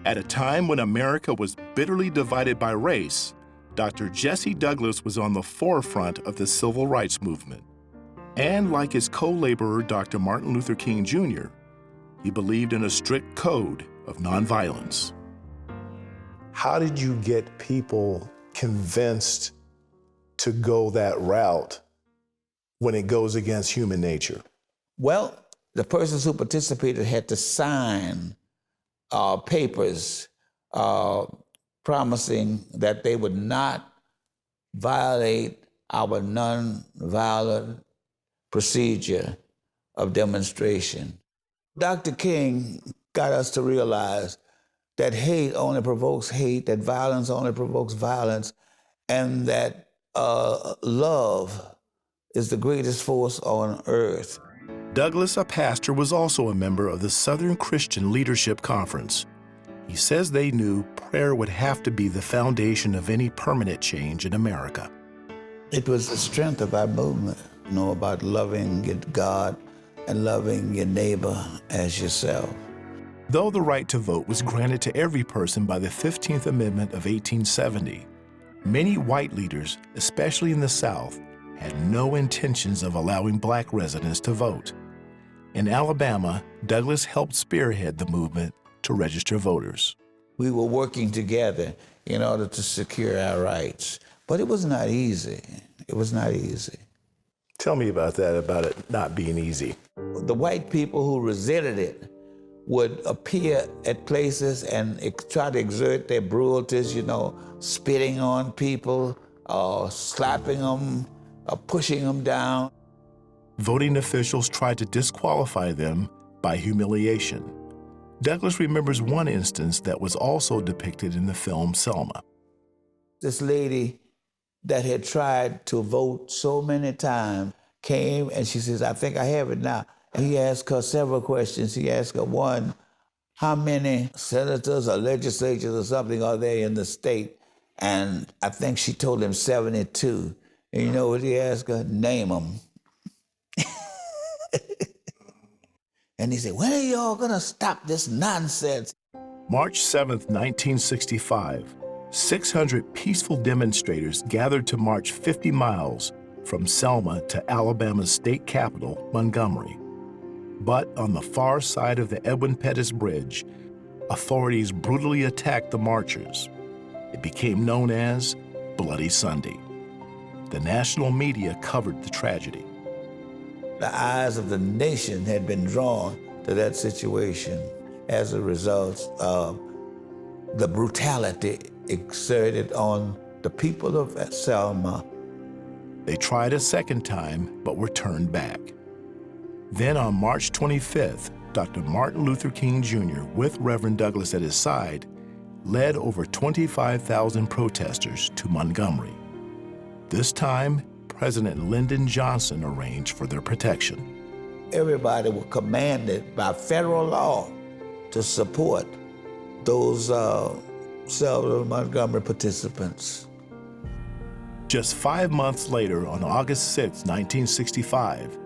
At a time when America was bitterly divided by race, Dr. Jesse Douglas was on the forefront of the civil rights movement. And like his co-laborer, Dr. Martin Luther King Jr., he believed in a strict code of nonviolence. How did you get people convinced to go that route when it goes against human nature? Well, the persons who participated had to sign papers promising that they would not violate our nonviolent procedure of demonstration. Dr. King got us to realize that hate only provokes hate, that violence only provokes violence, and that love is the greatest force on earth. Douglas, a pastor, was also a member of the Southern Christian Leadership Conference. He says they knew prayer would have to be the foundation of any permanent change in America. It was the strength of our movement, about loving God and loving your neighbor as yourself. Though the right to vote was granted to every person by the 15th Amendment of 1870, many white leaders, especially in the South, had no intentions of allowing black residents to vote. In Alabama, Douglas helped spearhead the movement to register voters. We were working together in order to secure our rights, but it was not easy. It was not easy. Tell me about that, about it not being easy. The white people who resented it would appear at places and try to exert their brutalties, spitting on people, slapping them, pushing them down. Voting officials tried to disqualify them by humiliation. Douglas remembers one instance that was also depicted in the film Selma. This lady that had tried to vote so many times came and she says, "I think I have it now." And he asked her several questions. He asked her, one, how many senators or legislatures or something are there in the state? And I think she told him 72. And you know what he asked her? Name them. And he said, when are y'all gonna stop this nonsense? March 7th, 1965, 600 peaceful demonstrators gathered to march 50 miles from Selma to Alabama's state capital, Montgomery. But on the far side of the Edwin Pettus Bridge, authorities brutally attacked the marchers. It became known as Bloody Sunday. The national media covered the tragedy. The eyes of the nation had been drawn to that situation as a result of the brutality exerted on the people of Selma. They tried a second time, but were turned back. Then on March 25th, Dr. Martin Luther King Jr., with Reverend Douglas at his side, led over 25,000 protesters to Montgomery. This time, President Lyndon Johnson arranged for their protection. Everybody was commanded by federal law to support those Selma Montgomery participants. Just 5 months later, on August 6, 1965,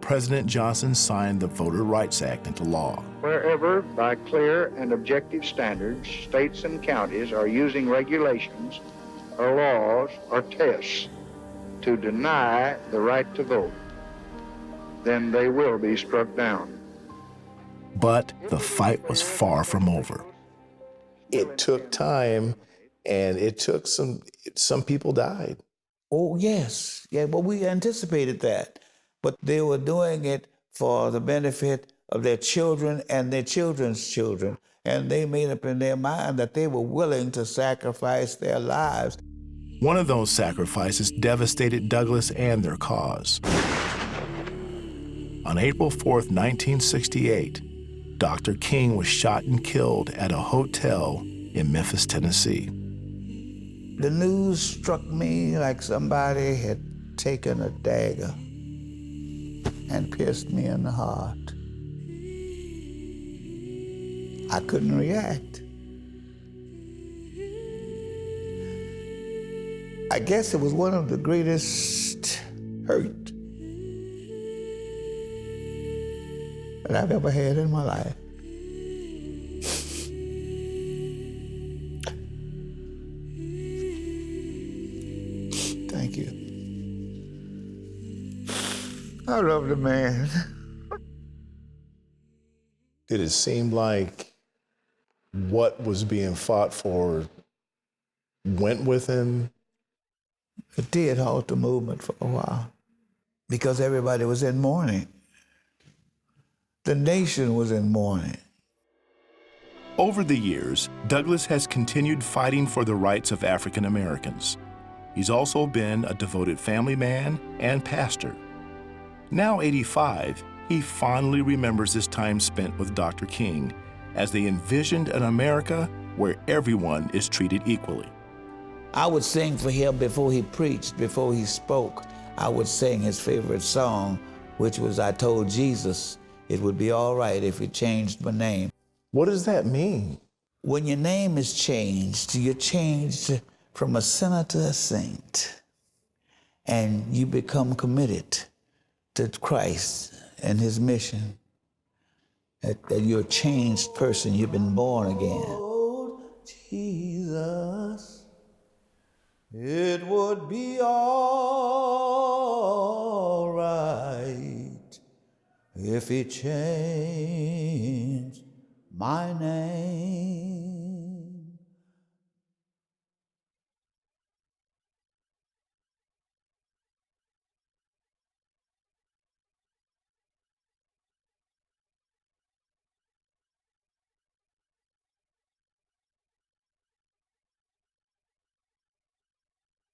President Johnson signed the Voter Rights Act into law. Wherever, by clear and objective standards, states and counties are using regulations or laws or tests to deny the right to vote, then they will be struck down. But the fight was far from over. It took time, and it took some people died. Oh, yes. Yeah, well, we anticipated that. But they were doing it for the benefit of their children and their children's children. And they made up in their mind that they were willing to sacrifice their lives. One of those sacrifices devastated Douglas and their cause. On April 4th, 1968, Dr. King was shot and killed at a hotel in Memphis, Tennessee. The news struck me like somebody had taken a dagger and pierced me in the heart. I couldn't react. I guess it was one of the greatest hurt that I've ever had in my life. I love the man. Did it seem like what was being fought for went with him? It did halt the movement for a while because everybody was in mourning. The nation was in mourning. Over the years, Douglas has continued fighting for the rights of African Americans. He's also been a devoted family man and pastor. Now 85, he fondly remembers his time spent with Dr. King as they envisioned an America where everyone is treated equally. I would sing for him before he preached, before he spoke. I would sing his favorite song, which was, I told Jesus it would be all right if he changed my name. What does that mean? When your name is changed, you're changed from a sinner to a saint, and you become committed to Christ and his mission. That you're a changed person, you've been born again. Oh, Jesus, it would be all right if he changed my name.